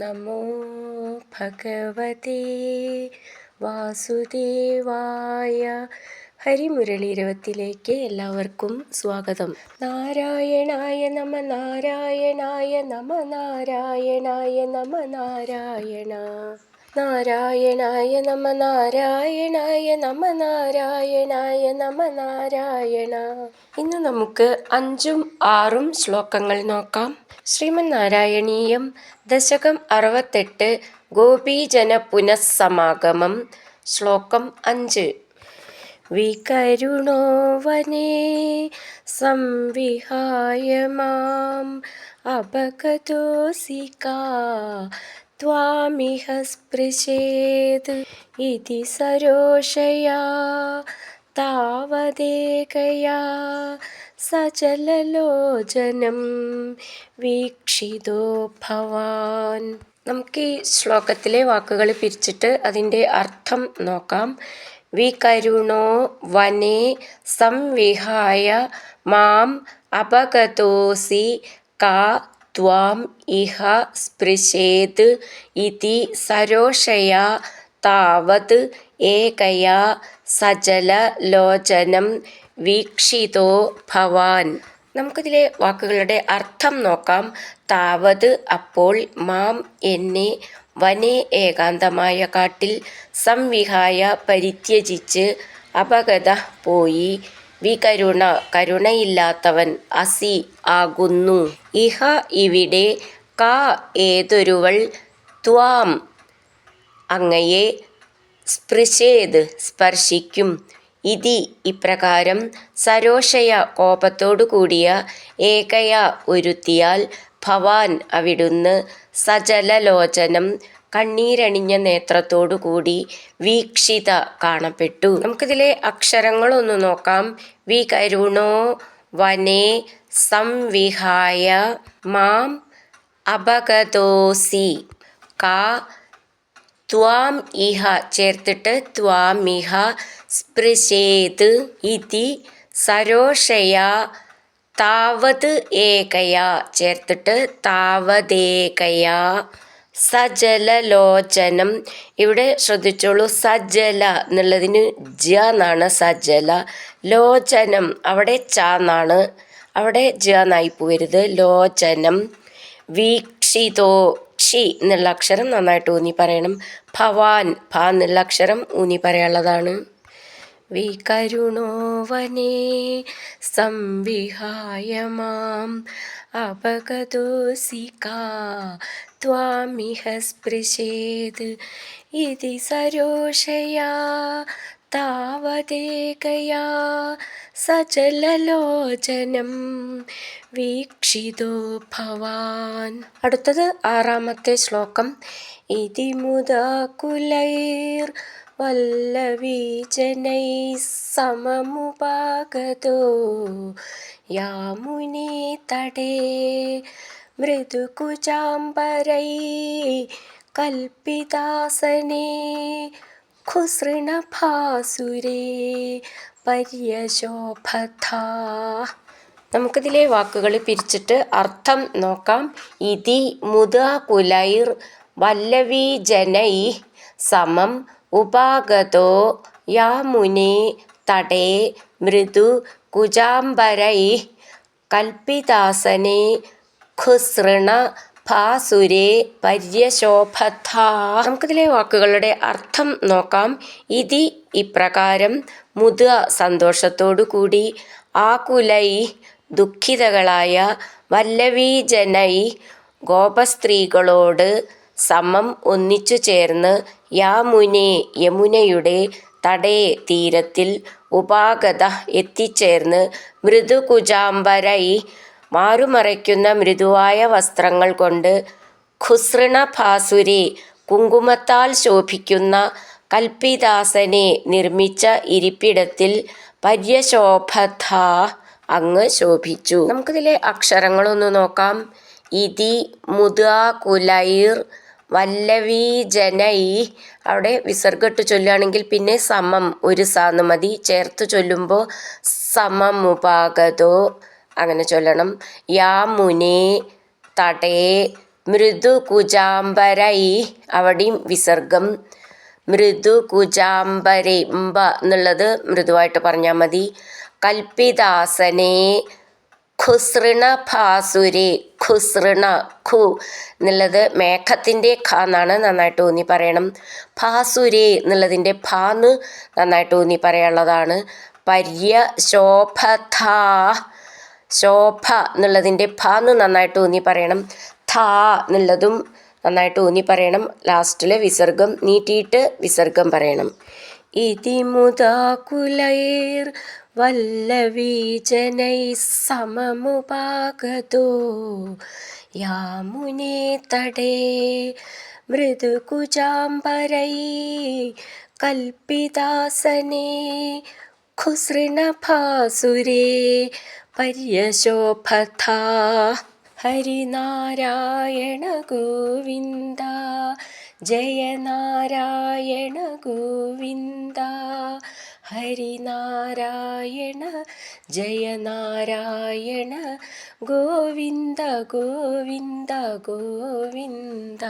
നമോ ഭഗവതേ വാസുദേവായ. ഹരിമുരളീരവത്തിലേക്ക് എല്ലാവർക്കും സ്വാഗതം. നാരായണായ നമ നാരായണായ നമ നാരായണായ നമ നാരായണ നാരായണായ നമ നാരായണായ നമ നാരായണായ നമ നാരായണ. ഇന്ന് നമുക്ക് 5ഉം 6ഉം ശ്ലോകങ്ങൾ നോക്കാം. ശ്രീമന് നാരായണീയം ദശകം 68 ഗോപീജന പുനഃസമാഗമം. ശ്ലോകം 5. വികരുണോ വനേ സംവിഹായ മാം അപഗതോസി കാ ത്വാമിഹ സ്പൃശേത് ഇതി സരോഷയാ താവദേകയാ സജലലോചനം വീക്ഷിതോ ഭവാൻ. നമുക്ക് ഈ ശ്ലോകത്തിലെ വാക്കുകൾ പിരിച്ചിട്ട് അതിൻ്റെ അർത്ഥം നോക്കാം. വികരുണോ വനേ സംവിഹായ മാം അപഗതോസി കാ ത്വാം ഇഹ സ്പൃശേത് ഇതി സരോഷയാ താവത് ഏകയാ സജലലോചനം വീക്ഷിതോ ഭവാൻ. നമുക്കിതിലെ വാക്കുകളുടെ അർത്ഥം നോക്കാം. താവത് അപ്പോൾ, മാം എന്നെ, വനേ ഏകാന്തമായ കാട്ടിൽ, സംവിഹായ പരിത്യജിച്ച്, അപഗത പോയി, വികരുണ കരുണയില്ലാത്തവൻ, അസി ആകുന്നു, ഇഹ ഇവിടെ, കാ ഏതൊരുവൾ, ത്വാം അങ്ങയെ, സ്പൃശേത് സ്പർശിക്കും, ഇതി ഇപ്രകാരം, സരോഷയ കോപത്തോടു കൂടിയ, ഏകയ ഒരുത്തിയാൽ, ഭവാൻ അവിടുന്ന്, സജലലോചനം കണ്ണീരണിഞ്ഞ നേത്രത്തോടുകൂടി, വീക്ഷിത കാണപ്പെട്ടു. നമുക്കിതിലെ അക്ഷരങ്ങളൊന്ന് നോക്കാം. വികരുണോ വനേ സംവിഹായ മാം അപഗതോസി കാ ത്വാം ഇഹ ചേർത്തിട്ട് ത്വാമിഹ സ്പൃശേത് ഇതി സരോഷയാ താവത് ഏകയാ ചേർത്തിട്ട് താവദേകയാ സജലലോചനം. ഇവിടെ ശ്രദ്ധിച്ചോളൂ, സജല എന്നുള്ളതിന് ജ എന്നാണ് സജല. ലോചനം അവിടെ ച എന്നാണ്, അവിടെ ജ എന്നായി പോകരുത്. ലോചനം. വീക്ഷിതോ ക്ഷി എന്നുള്ള അക്ഷരം നന്നായിട്ട് ഊന്നി പറയണം. ഭവാൻ ഭ എന്നുള്ള അക്ഷരം ഊന്നി പറയാനുള്ളതാണ്. വികരുണോ വനേ സംവിഹായ മാം അപഗതോസി കാ ത്വാമിഹ സ്പൃശേത് ഇതി സരോഷയാ താവദേകയാ സജലലോചനം വീക്ഷിതോ ഭവാൻ. അടുത്തത് 6ാമത്തെ ശ്ലോകം. ഇതി മുദാകുലൈർ വല്ലവീജനൈ സമമുപാഗതോ യാമുനേ തടേ മൃദുകുചാംബരൈ കൽപ്പിതാസനേ ഖുസൃണഭാസുരേ പര്യശോഭഥാ. നമുക്കിതിലെ വാക്കുകൾ പിരിച്ചിട്ട് അർത്ഥം നോക്കാം. ഇതി മുദാകുലൈർ വല്ലവീജനൈ സമം ഉപാഗതോ യാമുനേ തടേ മൃദു കുജാംബരൈ കൽപ്പിതാസനേ ഖുസൃണ ഭാസുരേ പര്യശോഭഥാ. നമുക്കിതിലെ വാക്കുകളുടെ അർത്ഥം നോക്കാം. ഇതി ഇപ്രകാരം, മുദ സന്തോഷത്തോടു കൂടി, ആകുലൈ ദുഃഖിതകളായ, വല്ലവീജനൈ ഗോപസ്ത്രീകളോട്, സമം ഒന്നിച്ചു ചേർന്ന്, യാമുനേ യമുനയുടെ, തടേ തീരത്തിൽ, ഉപാഗത എത്തിച്ചേർന്ന്, മൃദുകുജാംബരൈ മാറുമറയ്ക്കുന്ന മൃദുവായ വസ്ത്രങ്ങൾ കൊണ്ട്, ഖുസൃണഭാസുരേ കുങ്കുമത്താൽ ശോഭിക്കുന്ന, കൽപ്പിതാസനെ നിർമ്മിച്ച ഇരിപ്പിടത്തിൽ, പര്യശോഭഥാ അങ്ങ് ശോഭിച്ചു. നമുക്കിതിലെ അക്ഷരങ്ങളൊന്ന് നോക്കാം. ഇതി മുദാകുലൈർ വല്ലവീജനൈ, അവിടെ വിസർഗിട്ട് ചൊല്ലുകയാണെങ്കിൽ പിന്നെ സമം ഒരു സാന്ന് മതി, ചേർത്ത് ചൊല്ലുമ്പോൾ സമമുപാഗതോ അങ്ങനെ ചൊല്ലണം. യാമുനേ തടേ മൃദുകുജാംബരൈ അവിടെയും വിസർഗം. മൃദുകുജാംബരൈ എന്നുള്ളത് മൃദുവായിട്ട് പറഞ്ഞാൽ മതി. കൽപ്പിതാസനെ ഖുസൃണഭാസുരെ ഖുസൃണ ഖു എന്നുള്ളത് മേഘത്തിൻ്റെ ഖ എന്നാണ്, നന്നായിട്ട് ഊന്നി പറയണം. ഭാസുരെ എന്നുള്ളതിൻ്റെ ഭാന്ന് നന്നായിട്ട് ഊന്നി പറയാനുള്ളതാണ്. പര്യശോഭഥാ ശോഭ എന്നുള്ളതിൻ്റെ ഭാന്ന് നന്നായിട്ട് ഊന്നി പറയണം. ഥാ എന്നുള്ളതും നന്നായിട്ട് ഊന്നി പറയണം. ലാസ്റ്റിൽ വിസർഗം നീട്ടിയിട്ട് വിസർഗം പറയണം. ഇതിമുദാകുലൈർ വല്ലവീജനൈ സമമുപാഗതോ യാമുനേ തടേ മൃദുകുജാംബരൈ കൽപ്പിതാസനേ ഖുസൃണഭാസുരേ പര്യശോഭഥാ. ഹരിനാരായണ ഗോവിന്ദ ജയ നാരായണ ഗോവിന്ദ. ഹരിനാരായണ ജയ നാരായണ ഗോവിന്ദ ഗോവിന്ദ ഗോവിന്ദ.